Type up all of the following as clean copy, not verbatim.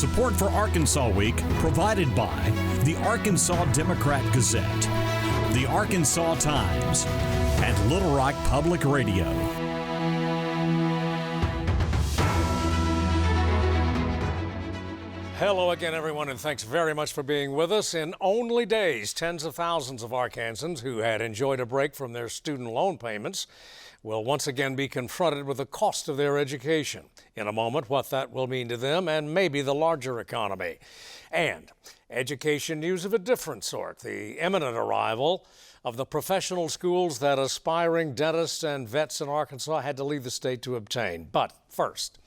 Support for Arkansas Week provided by the Arkansas Democrat Gazette, the Arkansas Times, and Little Rock Public Radio. Hello again, everyone, and thanks very much for being with us. In only days, tens of thousands of Arkansans who had enjoyed a break from their student loan payments will once again be confronted with the cost of their education. In a moment, what that will mean to them and maybe the larger economy. And education news of a different sort, the imminent arrival of the professional schools that aspiring dentists and vets in Arkansas had to leave the state to obtain. But first,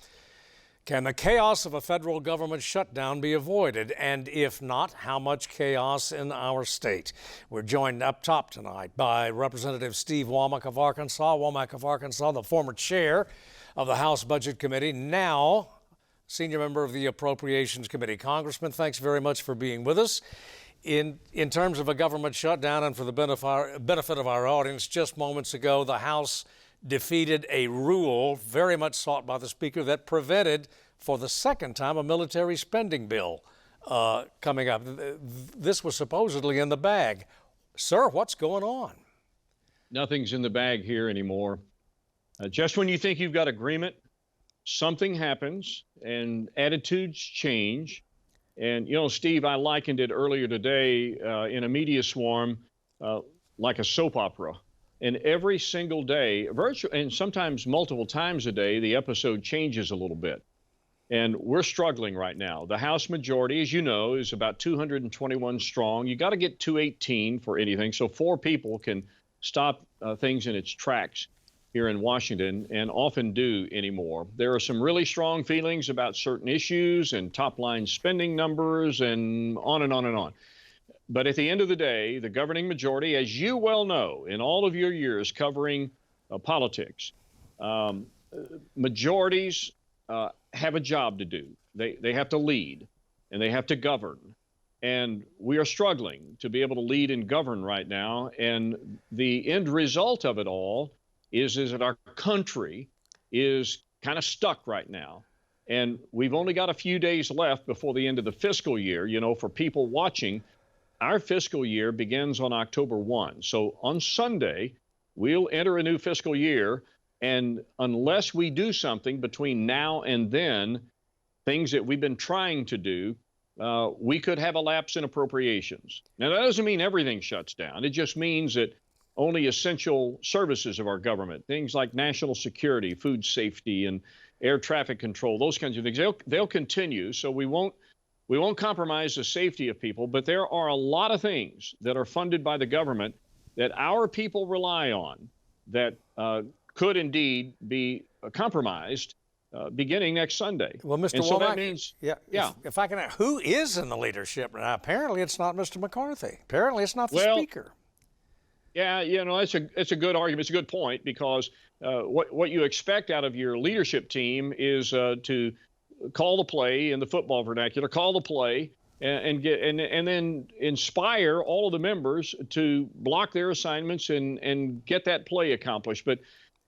can the chaos of a federal government shutdown be avoided? And if not, how much chaos in our state? We're joined up top tonight by Representative Steve Womack of Arkansas. Womack of Arkansas, the former chair of the House Budget Committee, now senior member of the Appropriations Committee. Congressman, thanks very much for being with us. In terms of a government shutdown and for the benefit of our audience, just moments ago, the House defeated a rule very much sought by the Speaker that prevented, for the second time, a military spending bill coming up. This was supposedly in the bag. Sir, what's going on? Nothing's in the bag here anymore. Just when you think you've got agreement, something happens and attitudes change. And, you know, Steve, I likened it earlier today in a media swarm like a soap opera. And every single day, and sometimes multiple times a day, the episode changes a little bit. And we're struggling right now. The House majority, as you know, is about 221 strong. You got to get 218 for anything. So 4 people can stop things in its tracks here in Washington, and often do anymore. There are some really strong feelings about certain issues and top-line spending numbers and on and on and on. But at the end of the day, the governing majority, as you well know, in all of your years covering politics, majorities have a job to do. They have to lead, and they have to govern. And we are struggling to be able to lead and govern right now. And the end result of it all is that our country is kind of stuck right now. And we've only got a few days left before the end of the fiscal year. You know, for people watching, our fiscal year begins on October 1. So on Sunday, we'll enter a new fiscal year. And unless we do something between now and then, things that we've been trying to do, we could have a lapse in appropriations. Now, that doesn't mean everything shuts down. It just means that only essential services of our government, things like national security, food safety, and air traffic control, those kinds of things, they'll continue. So we won't compromise the safety of people. But there are a lot of things that are funded by the government that our people rely on that could indeed be compromised beginning next Sunday. Well, Mr. And Womack, so that means, if I can ask, who is in the leadership now? Apparently, it's not Mr. McCarthy. Apparently, it's not the Speaker. Yeah, you know, it's a good argument. It's a good point, because what you expect out of your leadership team is to call the play in the football vernacular, call the play, and then inspire all of the members to block their assignments and get that play accomplished. But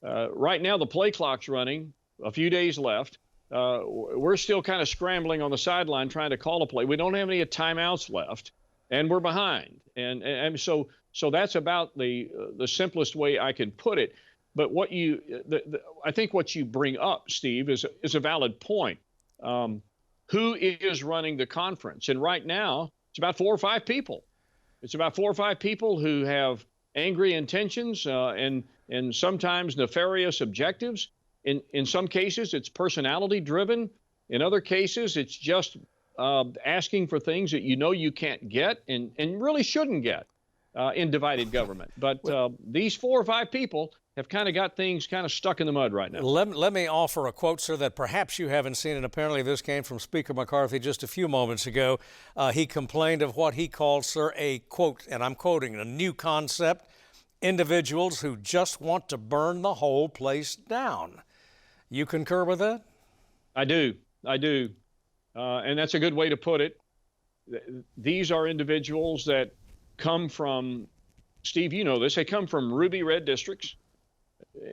right now the play clock's running. A few days left. We're still kind of scrambling on the sideline trying to call a play. We don't have any timeouts left, and we're behind. And so that's about the simplest way I can put it. But I think what you bring up, Steve, is a valid point. Who is running the conference? And right now, it's about 4 or 5 people. It's about 4 or 5 people who have angry intentions and sometimes nefarious objectives. In some cases, it's personality driven. In other cases, it's just asking for things that you know you can't get and really shouldn't get in divided government. But these 4 or 5 people have kind of got things kind of stuck in the mud right now. Let me offer a quote, sir, that perhaps you haven't seen, and apparently this came from Speaker McCarthy just a few moments ago. He complained of what he called, sir, a quote, and I'm quoting, a new concept, individuals who just want to burn the whole place down. You concur with that? I do. And that's a good way to put it. These are individuals that come from, Steve, you know this, they come from ruby red districts.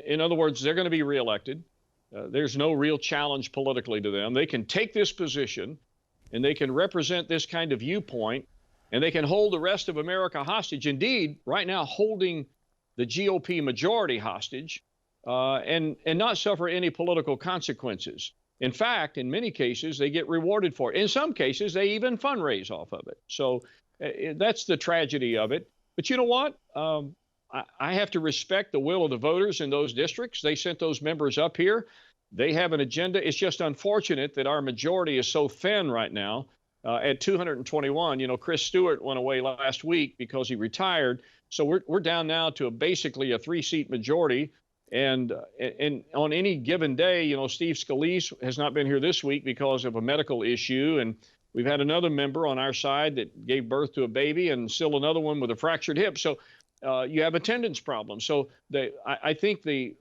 In other words, they're going to be reelected. There's no real challenge politically to them. They can take this position and they can represent this kind of viewpoint, and they can hold the rest of America hostage. Indeed, right now, holding the GOP majority hostage, and not suffer any political consequences. In fact, in many cases, they get rewarded for it. In some cases, they even fundraise off of it. So that's the tragedy of it. But you know what? I have to respect the will of the voters in those districts. They sent those members up here. They have an agenda. It's just unfortunate that our majority is so thin right now at 221. You know, Chris Stewart went away last week because he retired. So we're down now to basically a 3-seat majority. And on any given day, you know, Steve Scalise has not been here this week because of a medical issue. And we've had another member on our side that gave birth to a baby, and still another one with a fractured hip. So you have attendance problems. So I think the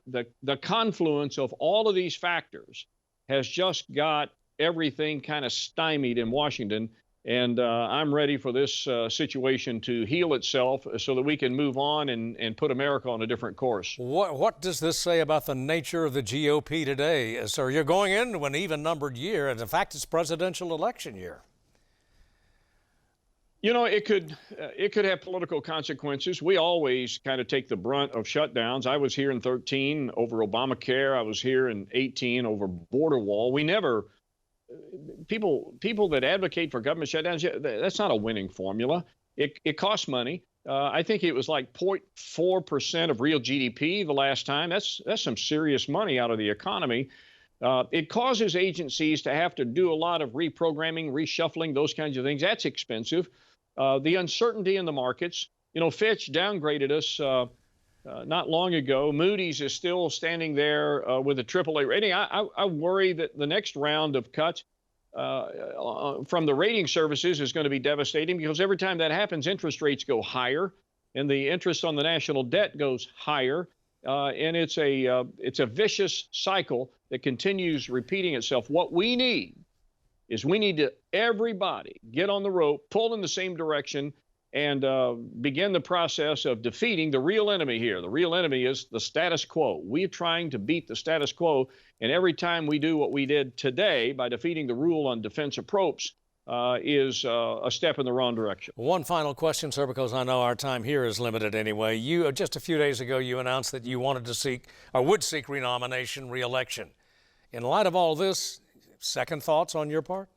confluence of all of these factors has just got everything kind of stymied in Washington. And I'm ready for this situation to heal itself so that we can move on and put America on a different course. What does this say about the nature of the GOP today? Sir, you're going into an even-numbered year, and in fact, it's presidential election year. You know, it could have political consequences. We always kind of take the brunt of shutdowns. I was here in 2013 over Obamacare. I was here in 2018 over border wall. We never... People that advocate for government shutdowns, that's not a winning formula. It costs money. I think it was like 0.4% of real GDP the last time. That's some serious money out of the economy. It causes agencies to have to do a lot of reprogramming, reshuffling, those kinds of things. That's expensive. The uncertainty in the markets. You know, Fitch downgraded us not long ago. Moody's is still standing there with a AAA rating. I worry that the next round of cuts from the rating services is going to be devastating, because every time that happens, interest rates go higher, and the interest on the national debt goes higher, and it's a vicious cycle that continues repeating itself. What we need is to everybody get on the rope, pull in the same direction, and begin the process of defeating the real enemy here. The real enemy is the status quo. We're trying to beat the status quo, and every time we do what we did today by defeating the rule on defense of probes is a step in the wrong direction. One final question, sir, because I know our time here is limited anyway. You, just a few days ago, you announced that you wanted to seek, or would seek, renomination, re-election. In light of all this, second thoughts on your part?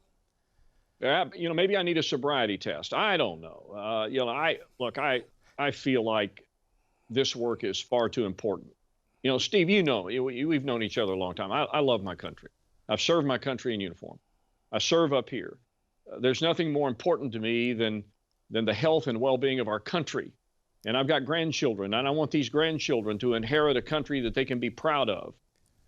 You know, maybe I need a sobriety test. I don't know. You know, I feel like this work is far too important. You know, Steve, you know, we've known each other a long time. I love my country. I've served my country in uniform. I serve up here. There's nothing more important to me than the health and well-being of our country. And I've got grandchildren, and I want these grandchildren to inherit a country that they can be proud of.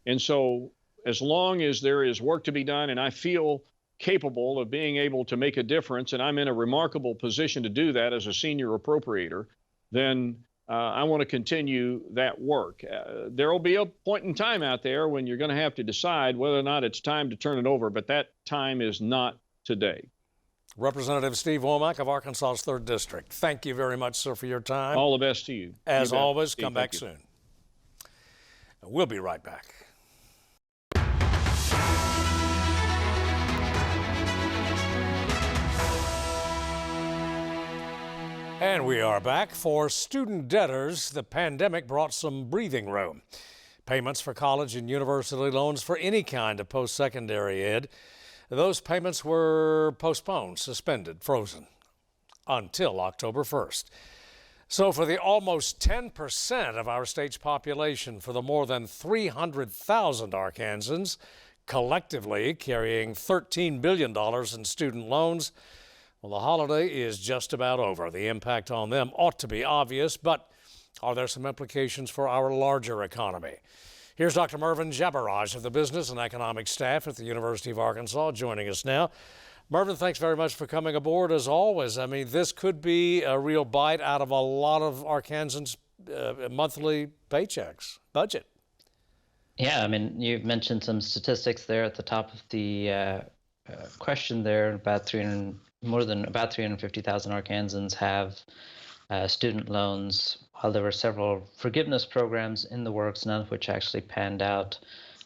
And so as long as there is work to be done, and I feel capable of being able to make a difference, and I'm in a remarkable position to do that as a senior appropriator, then I want to continue that work. There will be a point in time out there when you're going to have to decide whether or not it's time to turn it over, but that time is not today. Representative Steve Womack of Arkansas's 3rd District, thank you very much, sir, for your time. All the best to you. As always, come back soon. We'll be right back. And we are back. For student debtors, the pandemic brought some breathing room. Payments for college and university loans for any kind of post-secondary ed, those payments were postponed, suspended, frozen until October 1st. So for the almost 10% of our state's population, for the more than 300,000 Arkansans, collectively carrying $13 billion in student loans, well, the holiday is just about over. The impact on them ought to be obvious, but are there some implications for our larger economy? Here's Dr. Mervin Jebaraj of the Business and Economic Staff at the University of Arkansas joining us now. Mervin, thanks very much for coming aboard as always. I mean, this could be a real bite out of a lot of Arkansans' monthly paychecks, budget. Yeah, I mean, you've mentioned some statistics there at the top of the question there. More than about 350,000 Arkansans have student loans. While there were several forgiveness programs in the works, none of which actually panned out,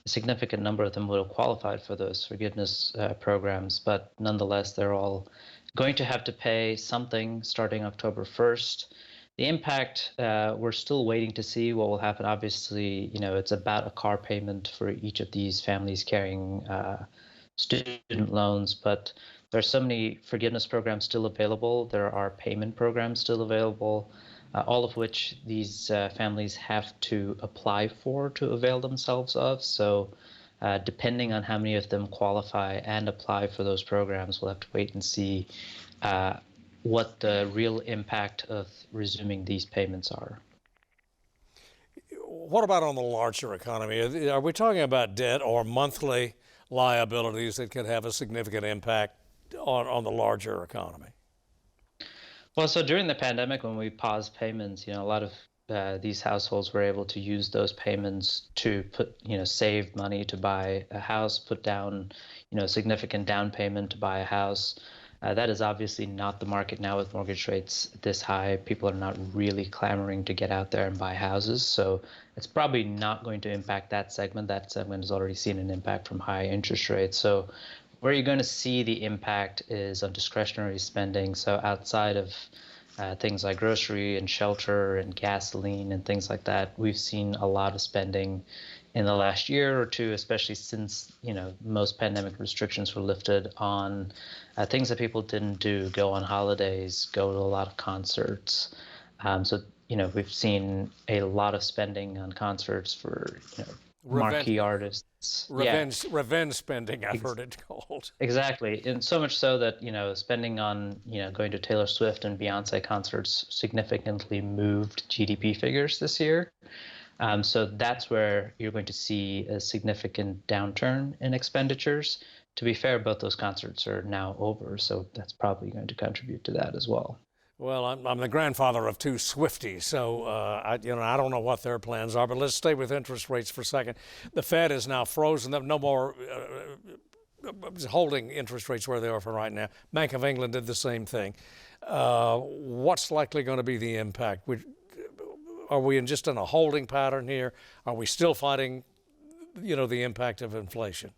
a significant number of them would have qualified for those forgiveness programs, but nonetheless, they're all going to have to pay something starting October 1st. The impact, we're still waiting to see what will happen. Obviously, it's about a car payment for each of these families carrying student loans, but there are so many forgiveness programs still available. There are payment programs still available, all of which these families have to apply for to avail themselves of. So depending on how many of them qualify and apply for those programs, we'll have to wait and see what the real impact of resuming these payments are. What about on the larger economy? Are we talking about debt or monthly liabilities that could have a significant impact on the larger economy? Well, so during the pandemic, when we paused payments, a lot of these households were able to use those payments to save money to buy a house, put down, significant down payment to buy a house. That is obviously not the market now with mortgage rates this high. People are not really clamoring to get out there and buy houses. So it's probably not going to impact that segment. That segment has already seen an impact from high interest rates. So where you're going to see the impact is on discretionary spending. So outside of things like grocery and shelter and gasoline and things like that, we've seen a lot of spending in the last year or two, especially since most pandemic restrictions were lifted on things that people didn't do, go on holidays, go to a lot of concerts. So we've seen a lot of spending on concerts for marquee artists. Revenge spending, I've heard it called. Exactly, and so much so that spending on going to Taylor Swift and Beyonce concerts significantly moved GDP figures this year. So that's where you're going to see a significant downturn in expenditures. To be fair, both those concerts are now over, so that's probably going to contribute to that as well. Well, I'm the grandfather of two Swifties, so I don't know what their plans are. But let's stay with interest rates for a second. The Fed is now frozen them, no more holding interest rates where they are for right now. Bank of England did the same thing. What's likely going to be the impact? Are we just in a holding pattern here? Are we still fighting, the impact of inflation?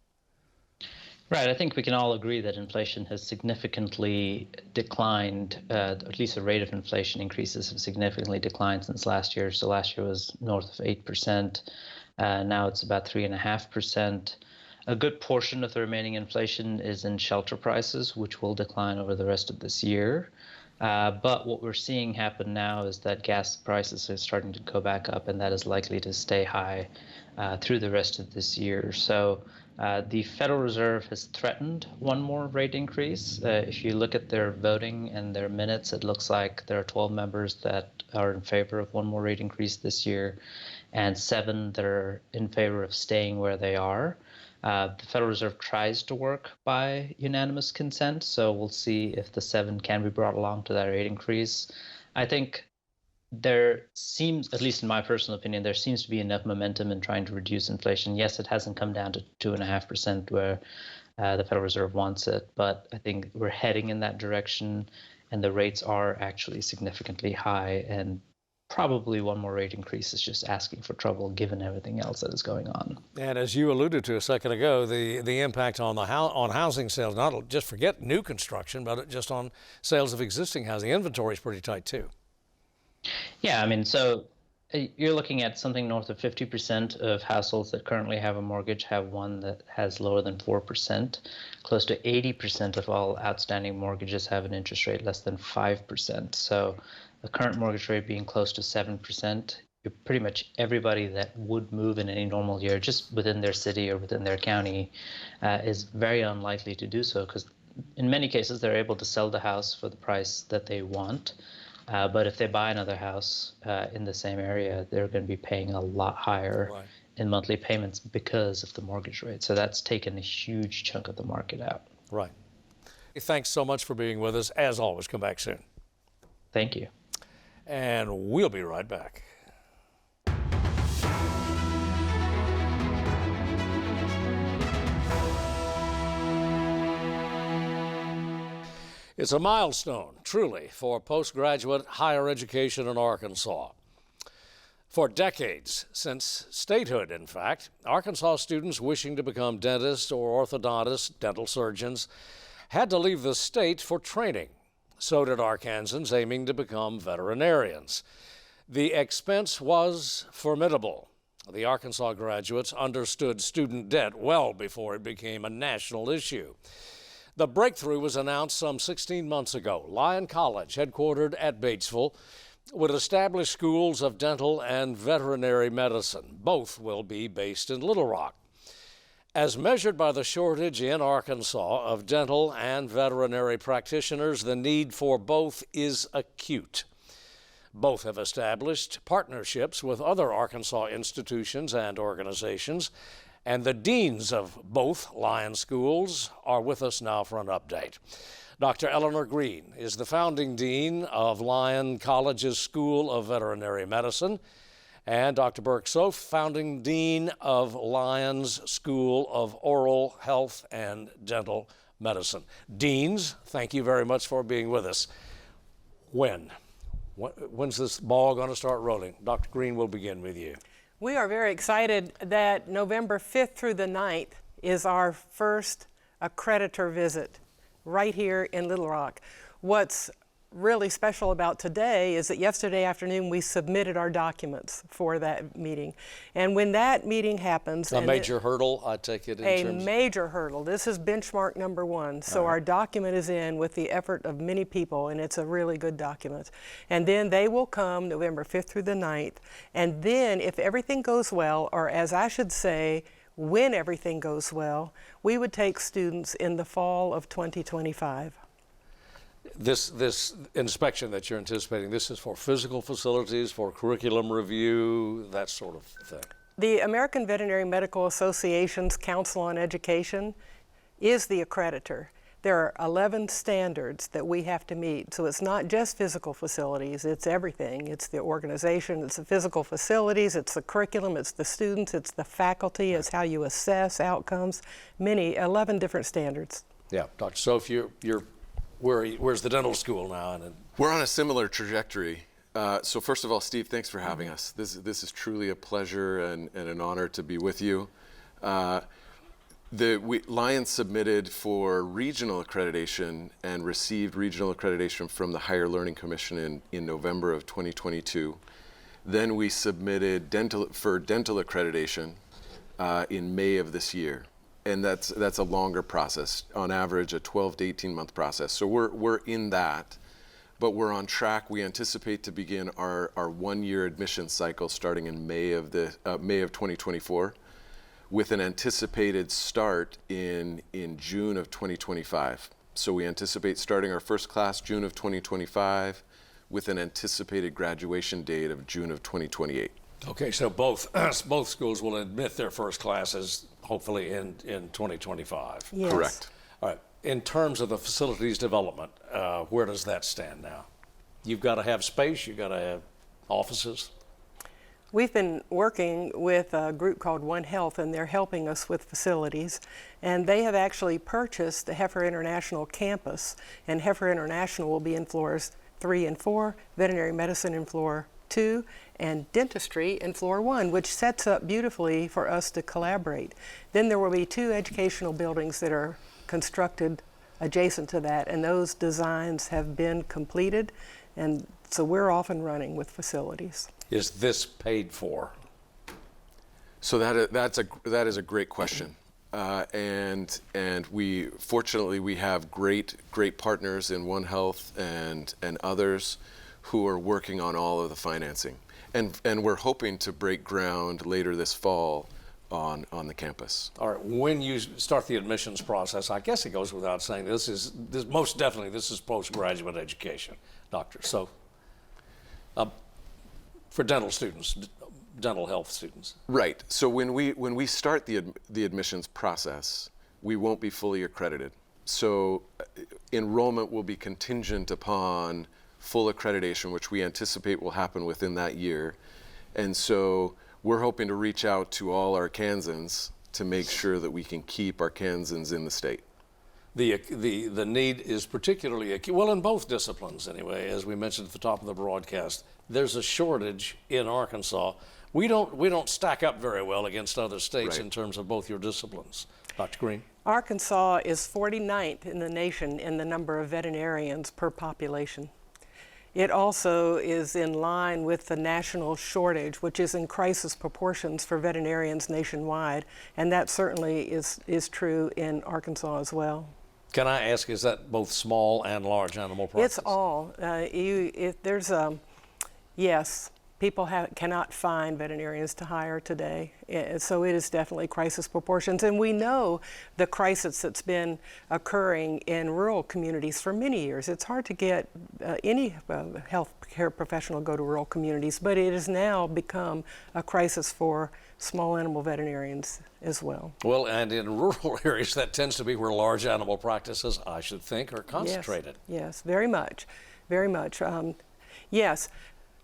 Right. I think we can all agree that inflation has significantly declined, at least the rate of inflation increases have significantly declined since last year. So last year was north of 8%. Now it's about 3.5%. A good portion of the remaining inflation is in shelter prices, which will decline over the rest of this year. But what we're seeing happen now is that gas prices are starting to go back up, and that is likely to stay high through the rest of this year. So the Federal Reserve has threatened one more rate increase. If you look at their voting and their minutes, it looks like there are 12 members that are in favor of one more rate increase this year, and 7 that are in favor of staying where they are. The Federal Reserve tries to work by unanimous consent, so we'll see if the 7 can be brought along to that rate increase. I think there seems, at least in my personal opinion, there seems to be enough momentum in trying to reduce inflation. Yes, it hasn't come down to 2.5% where the Federal Reserve wants it, but I think we're heading in that direction, and the rates are actually significantly high, and probably one more rate increase is just asking for trouble given everything else that is going on. And as you alluded to a second ago, the impact on on housing sales, not just forget new construction, but just on sales of existing housing. Inventory is pretty tight too. Yeah, I mean, so you're looking at something north of 50% of households that currently have a mortgage have one that has lower than 4%. Close to 80% of all outstanding mortgages have an interest rate less than 5%. So the current mortgage rate being close to 7%, pretty much everybody that would move in any normal year just within their city or within their county is very unlikely to do so, because in many cases they're able to sell the house for the price that they want. But if they buy another house in the same area, they're going to be paying a lot higher in monthly payments because of the mortgage rate. So that's taken a huge chunk of the market out. Right. Thanks so much for being with us. As always, come back soon. Thank you. And we'll be right back. It's a milestone, truly, for postgraduate higher education in Arkansas. For decades, since statehood, in fact, Arkansas students wishing to become dentists or orthodontists, dental surgeons, had to leave the state for training. So did Arkansans aiming to become veterinarians. The expense was formidable. The Arkansas graduates understood student debt well before it became a national issue. The breakthrough was announced some 16 months ago. Lyon College, headquartered at Batesville, would establish schools of dental and veterinary medicine. Both will be based in Little Rock. As measured by the shortage in Arkansas of dental and veterinary practitioners, the need for both is acute. Both have established partnerships with other Arkansas institutions and organizations, and the deans of both Lyon schools are with us now for an update. Dr. Eleanor Green is the founding dean of Lyon College's School of Veterinary Medicine, and Dr. Burke Soffe, founding dean of Lyon's School of Oral Health and Dental Medicine. Deans, thank you very much for being with us. When's this ball going to start rolling? Dr. Green, we'll begin with you. We are very excited that November 5th through the 9th is our first accreditor visit right here in Little Rock. What's really special about today is that yesterday afternoon we submitted our documents for that meeting. And when that meeting happens— A major hurdle, I take it, a major hurdle. This is benchmark number one. So our document is in with the effort of many people, and it's a really good document. And then they will come November 5th through the 9th. And then if everything goes well, or as I should say, when everything goes well, we would take students in the fall of 2025. This inspection that you're anticipating, this is for physical facilities, for curriculum review, that sort of thing? The American Veterinary Medical Association's Council on Education is the accreditor. There are 11 standards that we have to meet. So it's not just physical facilities, it's everything. It's the organization, it's the physical facilities, it's the curriculum, it's the students, it's the faculty, it's how you assess outcomes, 11 different standards. Yeah, Dr. Soffe, where's the dental school now? We're on a similar trajectory. So first of all, Steve, thanks for having us. This is truly a pleasure and an honor to be with you. Lyon submitted for regional accreditation and received regional accreditation from the Higher Learning Commission in November of 2022. Then we submitted for dental accreditation in May of this year. And that's a longer process, on average a 12 to 18 month process. So we're in that, but we're on track. We anticipate to begin our 1 year admission cycle starting in May of 2024. With an anticipated start in June of 2025. So we anticipate starting our first class June of 2025 with an anticipated graduation date of June of 2028. Okay, so both schools will admit their first classes hopefully in 2025. Yes. Correct. All right, in terms of the facilities development, where does that stand now? You've got to have space, you've got to have offices. We've been working with a group called One Health, and they're helping us with facilities. And they have actually purchased the Heifer International campus, and Heifer International will be in floors 3 and 4, veterinary medicine in floor 2, and dentistry in floor 1, which sets up beautifully for us to collaborate. Then there will be 2 educational buildings that are constructed adjacent to that, and those designs have been completed, and so we're off and running with facilities. Is this paid for? So that is a great question, and we fortunately have great partners in One Health and others who are working on all of the financing, and we're hoping to break ground later this fall on the campus. All right, when you start the admissions process, I guess it goes without saying this is postgraduate education, doctor. So. For dental students, dental health students. Right. So when we start the admissions process, we won't be fully accredited. So enrollment will be contingent upon full accreditation, which we anticipate will happen within that year. And so we're hoping to reach out to all Arkansans to make sure that we can keep Arkansans in the state. The need is particularly acute, well, in both disciplines anyway, as we mentioned at the top of the broadcast, there's a shortage in Arkansas. We don't stack up very well against other states Right. in terms of both your disciplines. Dr. Green? Arkansas is 49th in the nation in the number of veterinarians per population. It also is in line with the national shortage, which is in crisis proportions for veterinarians nationwide, and that certainly is true in Arkansas as well. Can I ask, is that both small and large animal practice? It's all. Yes, people cannot find veterinarians to hire today, so it is definitely crisis proportions. And we know the crisis that's been occurring in rural communities for many years. It's hard to get any health care professional to go to rural communities, but it has now become a crisis for small animal veterinarians as well. Well, and in rural areas, that tends to be where large animal practices, I should think, are concentrated. Yes, very much, very much. Yes.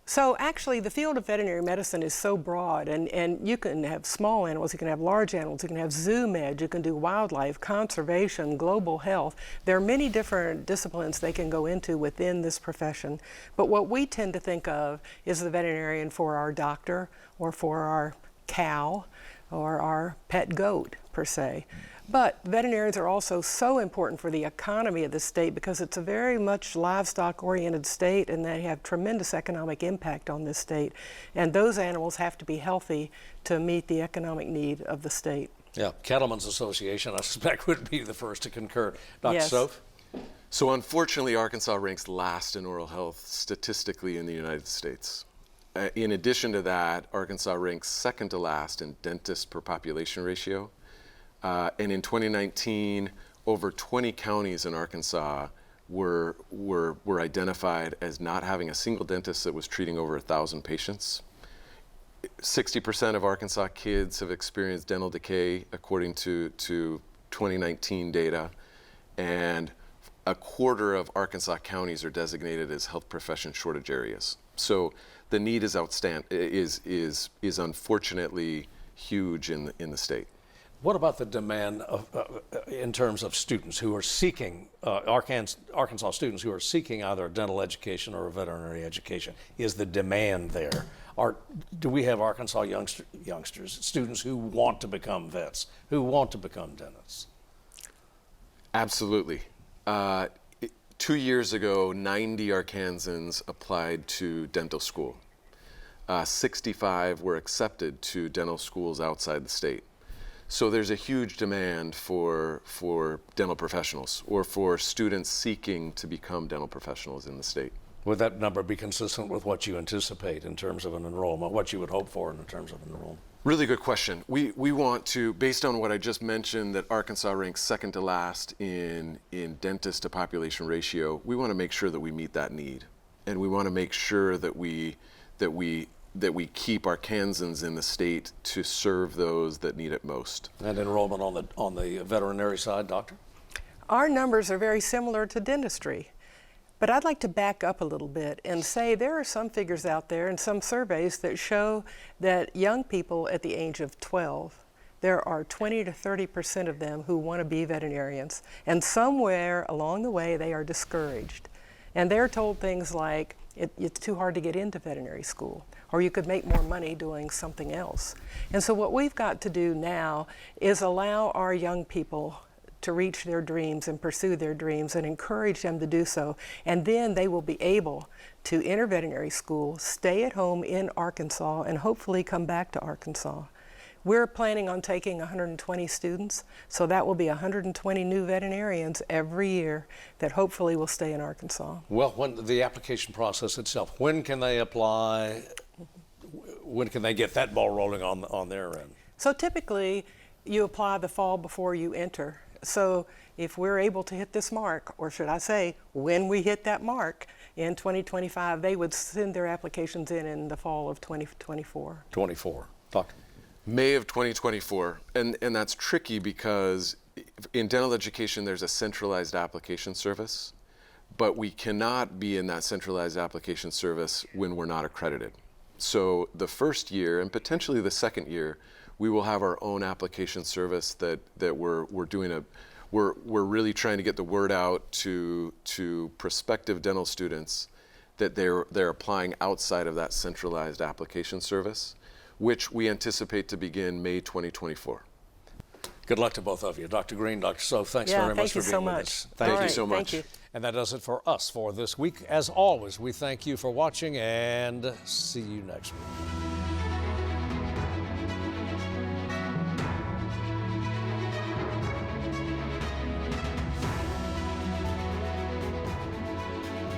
So actually, the field of veterinary medicine is so broad, and you can have small animals, you can have large animals, you can have zoo med, you can do wildlife, conservation, global health. There are many different disciplines they can go into within this profession. But what we tend to think of is the veterinarian for our doctor or for our cow or our pet goat, per se. But veterinarians are also so important for the economy of the state because it's a very much livestock-oriented state, and they have tremendous economic impact on this state. And those animals have to be healthy to meet the economic need of the state. Yeah, Cattlemen's Association, I suspect, would be the first to concur. Dr. Yes. Soffe? So unfortunately, Arkansas ranks last in oral health statistically in the United States. In addition to that, Arkansas ranks second to last in dentist per population ratio. And in 2019, over 20 counties in Arkansas were identified as not having a single dentist that was treating over 1,000 patients. 60% of Arkansas kids have experienced dental decay, according to 2019 data, and a quarter of Arkansas counties are designated as health profession shortage areas. So the need is is unfortunately huge in the state. What about the demand in terms of students who are seeking, Arkansas students who are seeking either a dental education or a veterinary education? Is the demand there? Do we have Arkansas youngsters, students who want to become vets, who want to become dentists? Absolutely. 2 years ago, 90 Arkansans applied to dental school. 65 were accepted to dental schools outside the state. So there's a huge demand for dental professionals or for students seeking to become dental professionals in the state. Would that number be consistent with what you anticipate in terms of an enrollment, what you would hope for in terms of an enrollment? Really good question. We want to, based on what I just mentioned, that Arkansas ranks second to last in dentist to population ratio, we want to make sure that we meet that need. And we want to make sure that we keep Arkansans in the state to serve those that need it most. And enrollment on the veterinary side, doctor? Our numbers are very similar to dentistry. But I'd like to back up a little bit and say there are some figures out there and some surveys that show that young people at the age of 12, there are 20 to 30% of them who want to be veterinarians. And somewhere along the way, they are discouraged. And they're told things like, it's too hard to get into veterinary school, or you could make more money doing something else. And so what we've got to do now is allow our young people to reach their dreams and pursue their dreams and encourage them to do so. And then they will be able to enter veterinary school, stay at home in Arkansas, and hopefully come back to Arkansas. We're planning on taking 120 students, so that will be 120 new veterinarians every year that hopefully will stay in Arkansas. Well, when the application process itself, when can they apply? When can they get that ball rolling on their end? So typically, you apply the fall before you enter. So if we're able to hit this mark, or should I say, when we hit that mark in 2025, they would send their applications in the fall of 2024. 24. Doctor? May of 2024, and that's tricky because in dental education there's a centralized application service, but we cannot be in that centralized application service when we're not accredited. So the first year and potentially the second year, we will have our own application service that we're doing we're really trying to get the word out to prospective dental students that they're applying outside of that centralized application service, which we anticipate to begin May 2024. Good luck to both of you. Dr. Green, Dr. Soffe, thanks very much for being with us. Thank you so much. Thank you. And that does it for us for this week. As always, we thank you for watching and see you next week.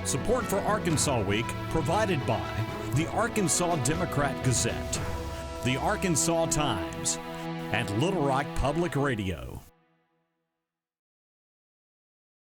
Support for Arkansas Week provided by the Arkansas Democrat Gazette, the Arkansas Times, and Little Rock Public Radio.